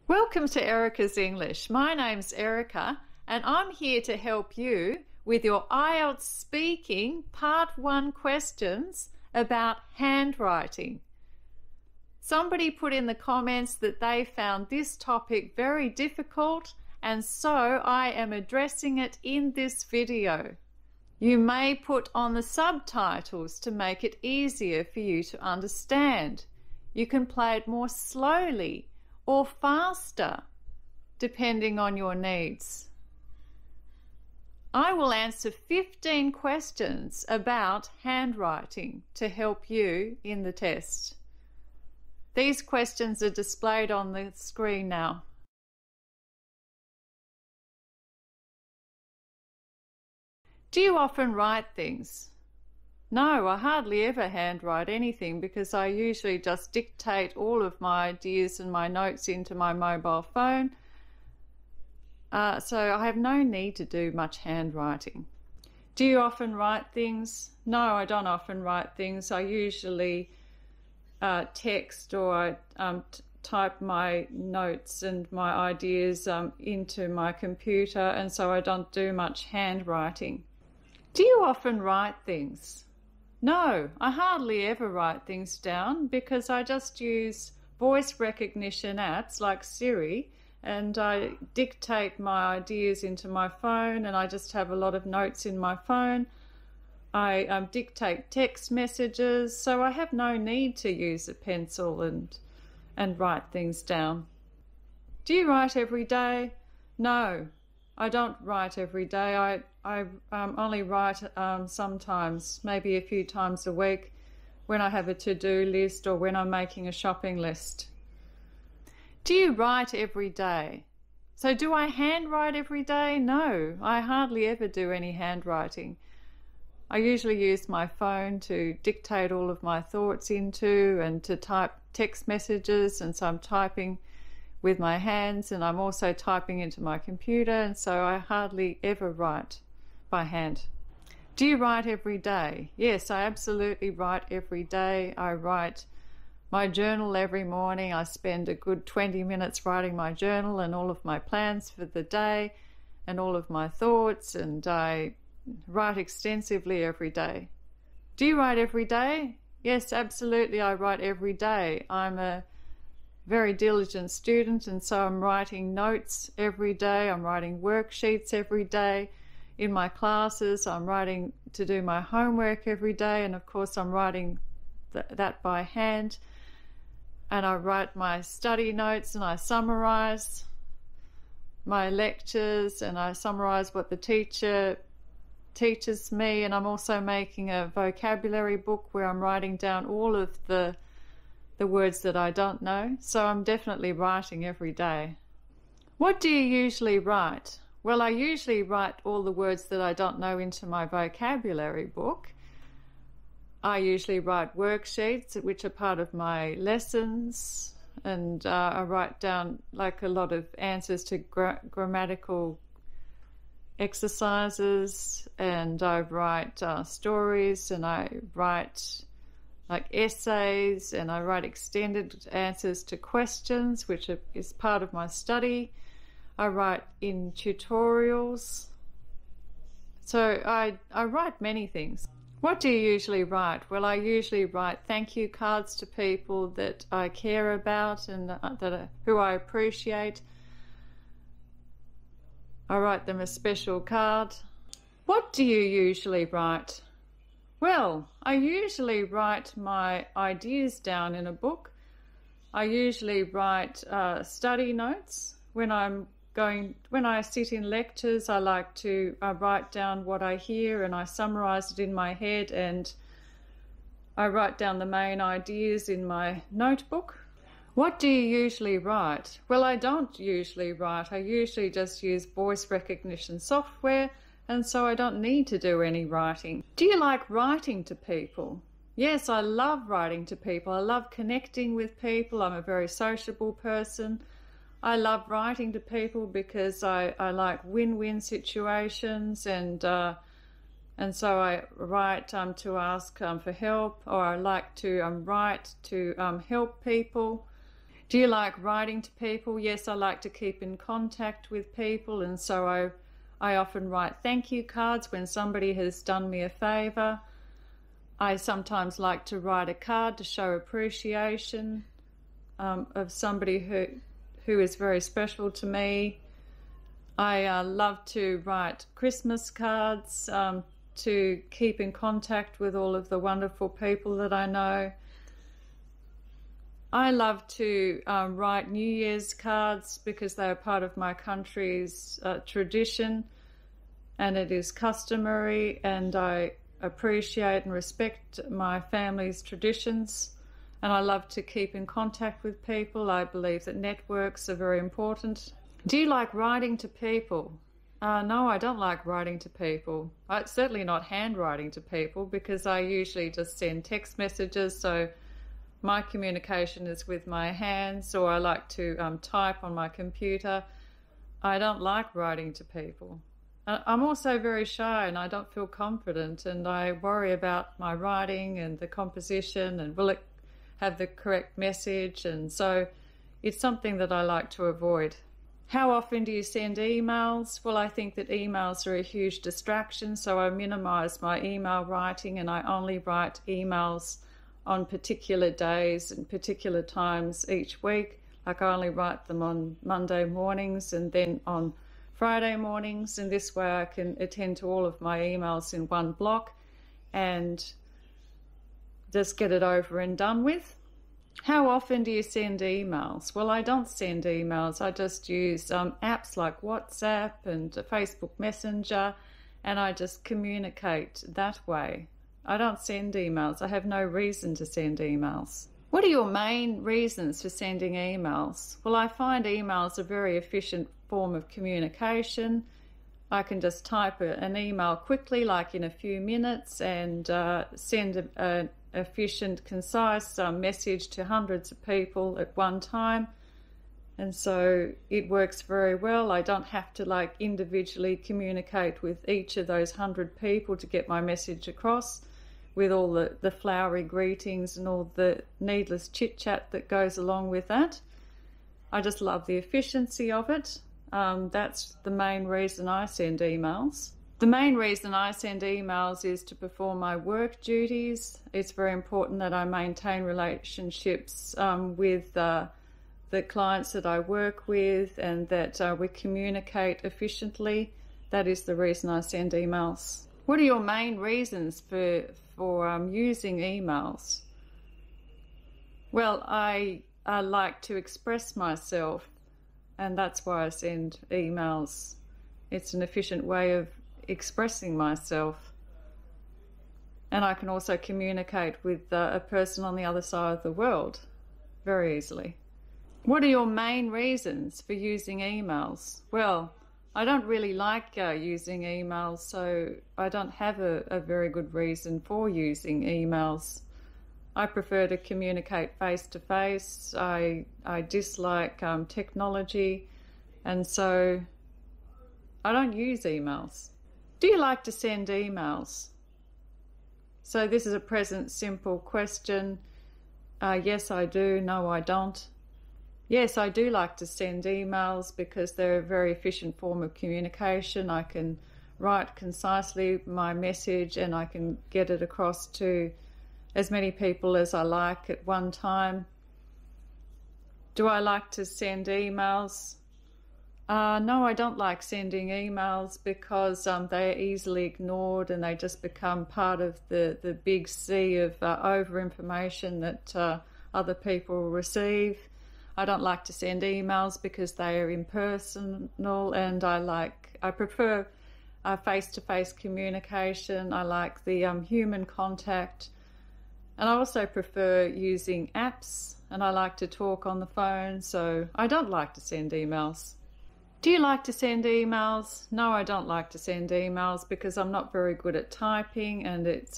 Welcome to Erica's English. My name's Erica and I'm here to help you with your IELTS speaking Part 1 questions about handwriting. Somebody put in the comments that they found this topic very difficult, and so I am addressing it in this video. You may put on the subtitles to make it easier for you to understand. You can play it more slowly or faster, depending on your needs. I will answer 15 questions about handwriting to help you in the test. These questions are displayed on the screen now. Do you often write things? No, I hardly ever handwrite anything because I usually just dictate all of my ideas and my notes into my mobile phone. So I have no need to do much handwriting. Do you often write things? No, I don't often write things. I usually text or type my notes and my ideas into my computer, and so I don't do much handwriting. Do you often write things? No, I hardly ever write things down because I just use voice recognition apps like Siri, and I dictate my ideas into my phone, and I just have a lot of notes in my phone. I dictate text messages, so I have no need to use a pencil and write things down. Do you write every day? No, I don't write every day. I only write sometimes, maybe a few times a week, when I have a to-do list or when I'm making a shopping list. Do you write every day? So do I handwrite every day? No, I hardly ever do any handwriting. I usually use my phone to dictate all of my thoughts into and to type text messages, and so I'm typing with my hands and I'm also typing into my computer, and so I hardly ever write by hand. Do you write every day? Yes, I absolutely write every day. I write my journal every morning. I spend a good 20 minutes writing my journal and all of my plans for the day and all of my thoughts, and I write extensively every day. Do you write every day? Yes, absolutely, I write every day. I'm a very diligent student, and so I'm writing notes every day. I'm writing worksheets every day. In my classes, I'm writing to do my homework every day, and of course I'm writing that by hand. And I write my study notes and I summarize my lectures and I summarize what the teacher teaches me, and I'm also making a vocabulary book where I'm writing down all of the words that I don't know. So I'm definitely writing every day. What do you usually write? Well, I usually write all the words that I don't know into my vocabulary book. I usually write worksheets which are part of my lessons, and I write down like a lot of answers to grammatical exercises, and I write stories, and I write like essays, and I write extended answers to questions, which is part of my study. I write in tutorials. So I write many things. What do you usually write? Well, I usually write thank you cards to people that I care about and who I appreciate. I write them a special card. What do you usually write? Well, I usually write my ideas down in a book. I usually write study notes. When I sit in lectures, I like to write down what I hear and I summarize it in my head, and I write down the main ideas in my notebook. What do you usually write? Well, I don't usually write. I usually just use voice recognition software, and so I don't need to do any writing. Do you like writing to people? Yes, I love writing to people. I love connecting with people. I'm a very sociable person. I love writing to people because I like win-win situations, and so I write to ask for help, or I like to write to help people. Do you like writing to people? Yes, I like to keep in contact with people, and so I often write thank you cards when somebody has done me a favour. I sometimes like to write a card to show appreciation of somebody who is very special to me. I love to write Christmas cards to keep in contact with all of the wonderful people that I know. I love to write New Year's cards because they are part of my country's tradition, and it is customary, and I appreciate and respect my family's traditions, and I love to keep in contact with people. I believe that networks are very important. Do you like writing to people? No, I don't like writing to people. Certainly not handwriting to people, because I usually just send text messages, so my communication is with my hands, or I like to type on my computer. I don't like writing to people. I'm also very shy, and I don't feel confident, and I worry about my writing and the composition and will it have the correct message, and so it's something that I like to avoid. How often do you send emails? Well, I think that emails are a huge distraction, so I minimize my email writing, and I only write emails on particular days and particular times each week. Like, I only write them on Monday mornings and then on Friday mornings, and this way I can attend to all of my emails in one block and just get it over and done with. How often do you send emails? Well, I don't send emails. I just use apps like WhatsApp and Facebook Messenger, and I just communicate that way. I don't send emails. I have no reason to send emails. What are your main reasons for sending emails? Well, I find emails a very efficient form of communication. I can just type an email quickly, like in a few minutes, and send an efficient, concise message to hundreds of people at one time. And so it works very well. I don't have to individually communicate with each of those 100 people to get my message across, with all the flowery greetings and all the needless chit-chat that goes along with that. I just love the efficiency of it. That's the main reason I send emails. The main reason I send emails is to perform my work duties. It's very important that I maintain relationships with the clients that I work with, and that we communicate efficiently. That is the reason I send emails. What are your main reasons for using emails? Well, I like to express myself, and that's why I send emails. It's an efficient way of expressing myself, and I can also communicate with a person on the other side of the world very easily. What are your main reasons for using emails? Well, I don't really like using emails, so I don't have a very good reason for using emails. I prefer to communicate face-to-face. I dislike technology, and so I don't use emails. Do you like to send emails? So this is a present simple question. Yes, I do. No, I don't. Yes, I do like to send emails because they're a very efficient form of communication. I can write concisely my message, and I can get it across to as many people as I like at one time. Do I like to send emails? No, I don't like sending emails because they're easily ignored, and they just become part of the big sea of over-information that other people receive. I don't like to send emails because they are impersonal, and I prefer face-to-face communication. I like the human contact, and I also prefer using apps, and I like to talk on the phone, so I don't like to send emails. Do you like to send emails? No, I don't like to send emails because I'm not very good at typing, and it's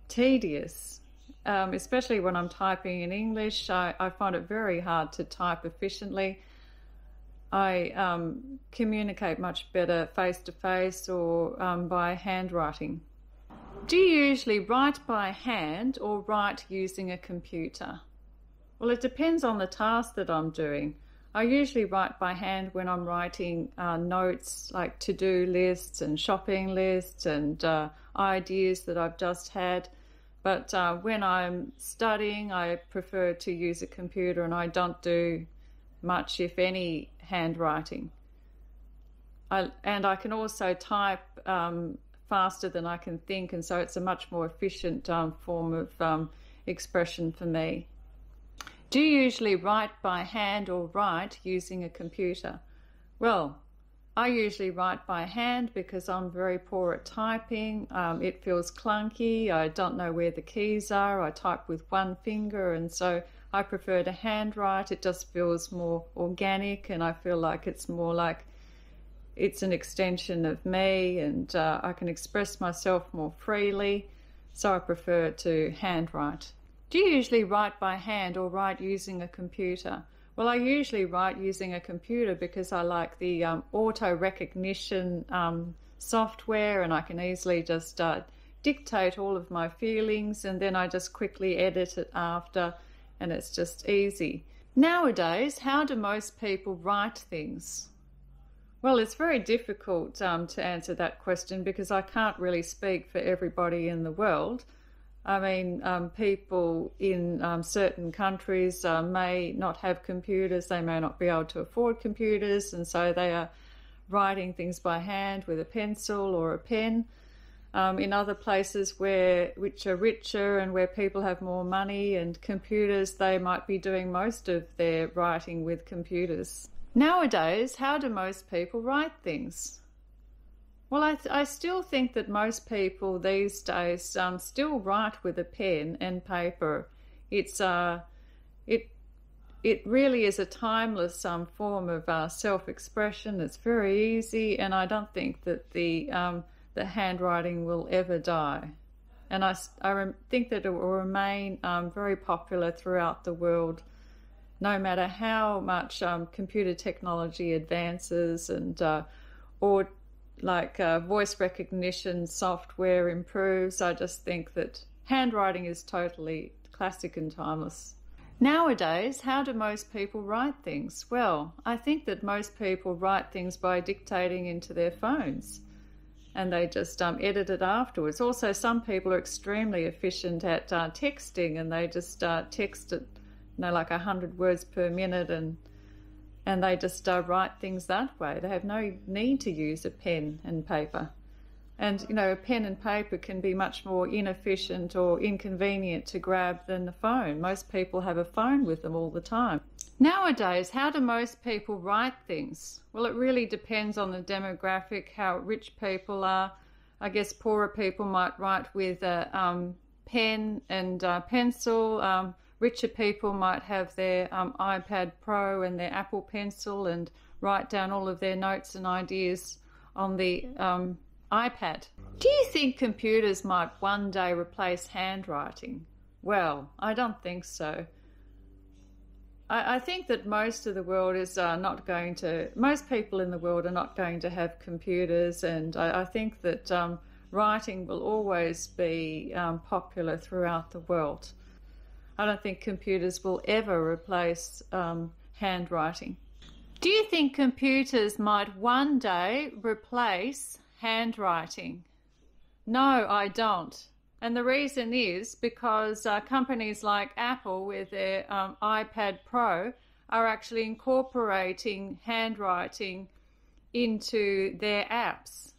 tedious. Especially when I'm typing in English, I find it very hard to type efficiently. I communicate much better face-to-face or by handwriting. Do you usually write by hand or write using a computer? Well, it depends on the task that I'm doing. I usually write by hand when I'm writing notes like to-do lists and shopping lists and ideas that I've just had. But when I'm studying, I prefer to use a computer, and I don't do much, if any, handwriting. And I can also type faster than I can think, and so it's a much more efficient form of expression for me. Do you usually write by hand or write using a computer? Well, I usually write by hand because I'm very poor at typing. It feels clunky. I don't know where the keys are. I type with one finger, and so I prefer to handwrite. It just feels more organic, and I feel like it's more like it's an extension of me, and I can express myself more freely, so I prefer to handwrite. Do you usually write by hand or write using a computer? Well, I usually write using a computer because I like the auto recognition software, and I can easily just dictate all of my feelings, and then I just quickly edit it after, and it's just easy. Nowadays, how do most people write things? Well, it's very difficult to answer that question because I can't really speak for everybody in the world. I mean, people in certain countries may not have computers, they may not be able to afford computers, and so they are writing things by hand with a pencil or a pen. In other places which are richer and where people have more money and computers, they might be doing most of their writing with computers. Nowadays, how do most people write things? Well, I still think that most people these days still write with a pen and paper. It really is a timeless form of self-expression. It's very easy, and I don't think that the handwriting will ever die. And I think that it will remain very popular throughout the world, no matter how much computer technology advances and voice recognition software improves. I just think that handwriting is totally classic and timeless. Nowadays, how do most people write things? Well, I think that most people write things by dictating into their phones, and they just edit it afterwards. Also, some people are extremely efficient at texting, and they just text it, like 100 words per minute, and they just write things that way. They have no need to use a pen and paper. And, a pen and paper can be much more inefficient or inconvenient to grab than the phone. Most people have a phone with them all the time. Nowadays, how do most people write things? Well, it really depends on the demographic, how rich people are. I guess poorer people might write with a pen and pencil. Richer people might have their iPad Pro and their Apple Pencil and write down all of their notes and ideas on the iPad. Do you think computers might one day replace handwriting? Well, I don't think so. I think that most people in the world are not going to have computers, and I think that writing will always be popular throughout the world. I don't think computers will ever replace handwriting. Do you think computers might one day replace handwriting? No, I don't. And the reason is because companies like Apple with their iPad Pro are actually incorporating handwriting into their apps.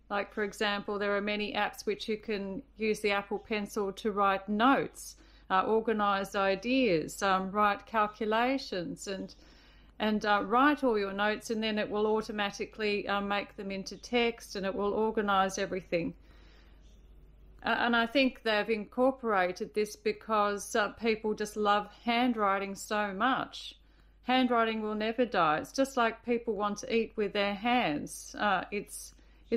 Like, for example, there are many apps which you can use the Apple Pencil to write notes, organise ideas, write calculations, and write all your notes, and then it will automatically make them into text, and it will organise everything. And I think they've incorporated this because people just love handwriting so much. Handwriting will never die. It's just like people want to eat with their hands. It's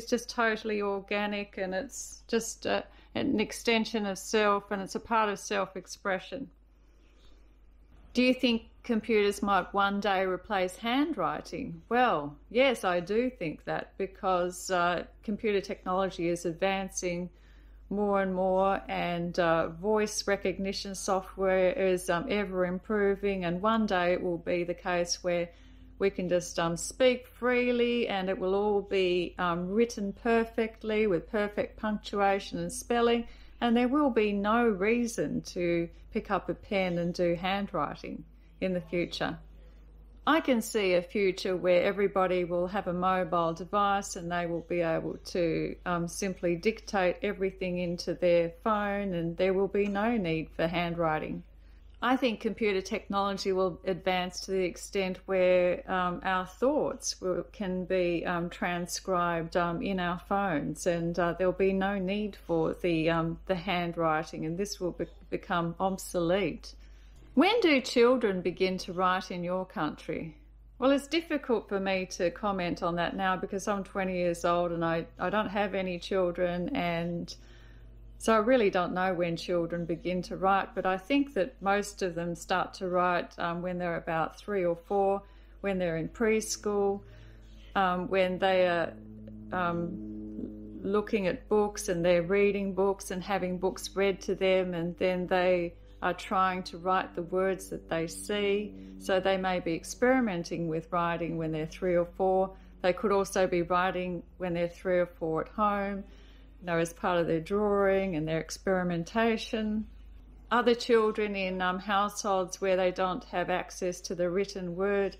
just totally organic, and it's just an extension of self, and it's a part of self-expression. Do you think computers might one day replace handwriting? Well, yes, I do think that, because computer technology is advancing more and more, and voice recognition software is ever improving, and one day it will be the case where we can just speak freely, and it will all be written perfectly with perfect punctuation and spelling, and there will be no reason to pick up a pen and do handwriting in the future. I can see a future where everybody will have a mobile device and they will be able to simply dictate everything into their phone, and there will be no need for handwriting. I think computer technology will advance to the extent where our thoughts can be transcribed in our phones, and there'll be no need for the handwriting, and this will become obsolete. When do children begin to write in your country? Well, it's difficult for me to comment on that now because I'm 20 years old and I don't have any children, and so I really don't know when children begin to write, but I think that most of them start to write when they're about 3 or 4, when they're in preschool, when they are looking at books and they're reading books and having books read to them, and then they are trying to write the words that they see. So they may be experimenting with writing when they're 3 or 4. They could also be writing when they're 3 or 4 at home, as part of their drawing and their experimentation. Other children in households where they don't have access to the written word,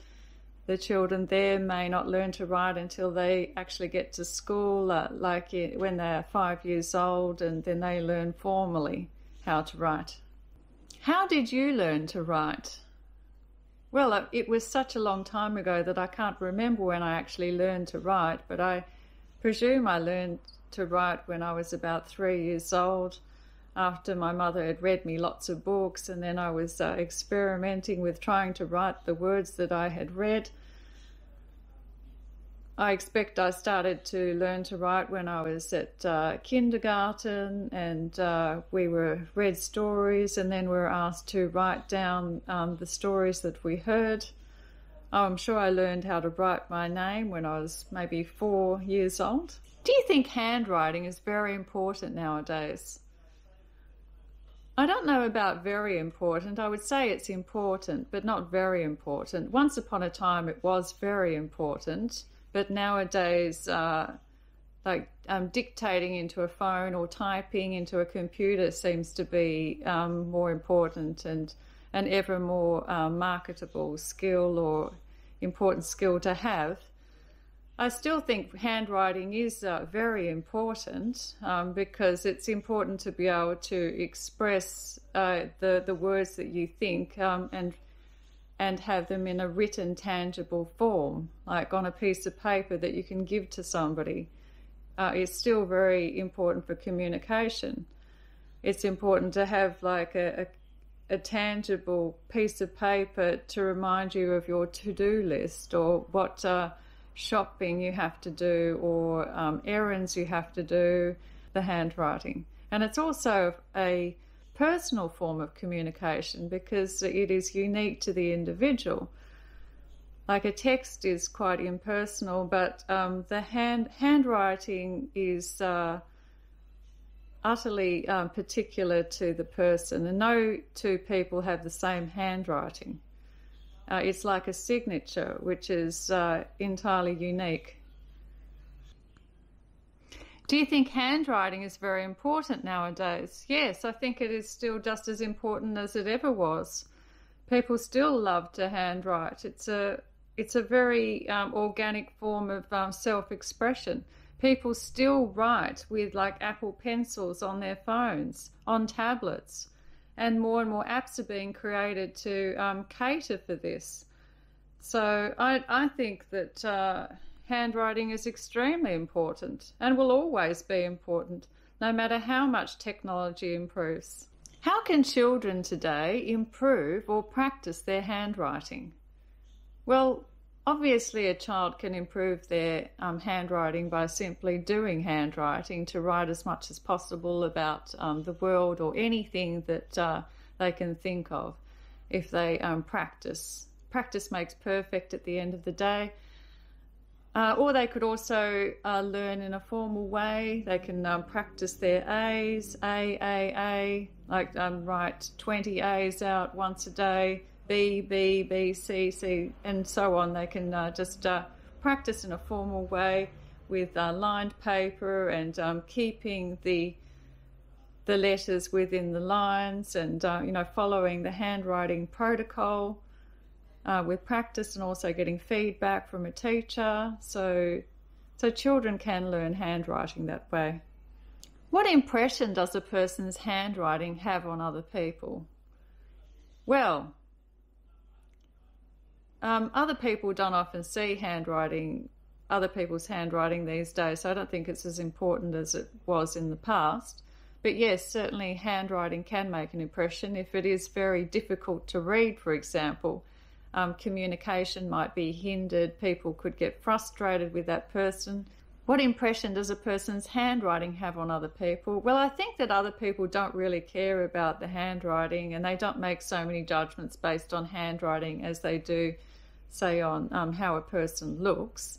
the children there may not learn to write until they actually get to school, when they're 5 years old, and then they learn formally how to write. How did you learn to write? Well, it was such a long time ago that I can't remember when I actually learned to write, but I presume I learned to write when I was about 3 years old, after my mother had read me lots of books, and then I was experimenting with trying to write the words that I had read. I expect I started to learn to write when I was at kindergarten, and we were read stories, and then we were asked to write down the stories that we heard. I'm sure I learned how to write my name when I was maybe 4 years old. Do you think handwriting is very important nowadays? I don't know about very important. I would say it's important, but not very important. Once upon a time it was very important, but nowadays dictating into a phone or typing into a computer seems to be more important and an ever more marketable skill or important skill to have. I still think handwriting is very important because it's important to be able to express the words that you think and have them in a written, tangible form, like on a piece of paper that you can give to somebody. It's still very important for communication. It's important to have like a tangible piece of paper to remind you of your to-do list, or what shopping you have to do, or errands you have to do, the handwriting. And it's also a personal form of communication because it is unique to the individual. Like a text is quite impersonal, but the handwriting is utterly particular to the person, and no two people have the same handwriting. It's like a signature, which is entirely unique. Do you think handwriting is very important nowadays? Yes, I think it is still just as important as it ever was. People still love to handwrite. It's a very organic form of self-expression. People still write with like Apple pencils on their phones, on tablets, and more apps are being created to cater for this. So I think that handwriting is extremely important and will always be important, no matter how much technology improves. How can children today improve or practice their handwriting? Well, obviously a child can improve their handwriting by simply doing handwriting, to write as much as possible about the world or anything that they can think of if they practice. Practice makes perfect at the end of the day. Or they could also learn in a formal way. They can practice their A's, A, like write 20 A's out once a day, B, C, and so on. They can just practice in a formal way with lined paper and keeping the letters within the lines and, following the handwriting protocol. With practice and also getting feedback from a teacher, so children can learn handwriting that way. What impression does a person's handwriting have on other people? Well, other people don't often see other people's handwriting these days, so I don't think it's as important as it was in the past. But yes, certainly handwriting can make an impression. If it is very difficult to read, for example, communication might be hindered. People could get frustrated with that person. What impression does a person's handwriting have on other people? Well, I think that other people don't really care about the handwriting, and they don't make so many judgments based on handwriting as they do, say, on how a person looks.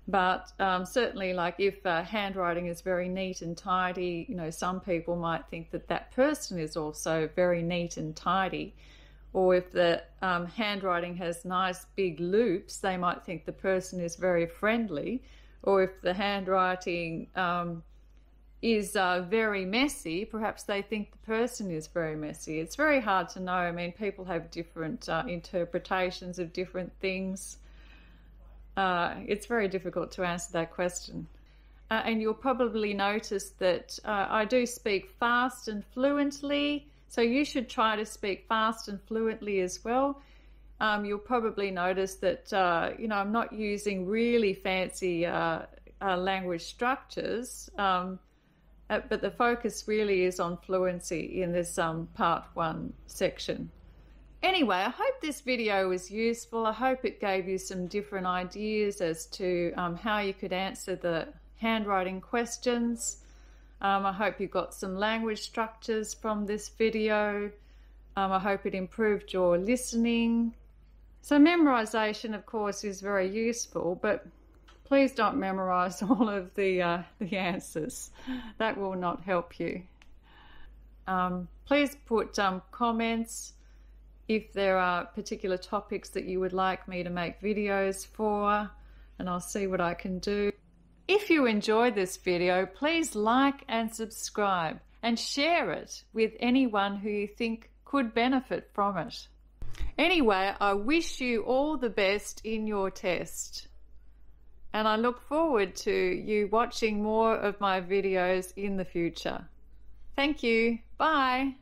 But certainly, like if handwriting is very neat and tidy, some people might think that that person is also very neat and tidy. Or if the handwriting has nice big loops, they might think the person is very friendly. Or if the handwriting is very messy, perhaps they think the person is very messy. It's very hard to know. I mean, people have different interpretations of different things. It's very difficult to answer that question. And you'll probably notice that I do speak fast and fluently. So you should try to speak fast and fluently as well. You'll probably notice that, I'm not using really fancy language structures, but the focus really is on fluency in this part 1 section. Anyway, I hope this video was useful. I hope it gave you some different ideas as to how you could answer the handwriting questions. I hope you got some language structures from this video. I hope it improved your listening. So memorization, of course, is very useful, but please don't memorize all of the answers. That will not help you. Please put comments if there are particular topics that you would like me to make videos for, and I'll see what I can do. If you enjoyed this video, please like and subscribe and share it with anyone who you think could benefit from it. Anyway, I wish you all the best in your test, and I look forward to you watching more of my videos in the future. Thank you. Bye.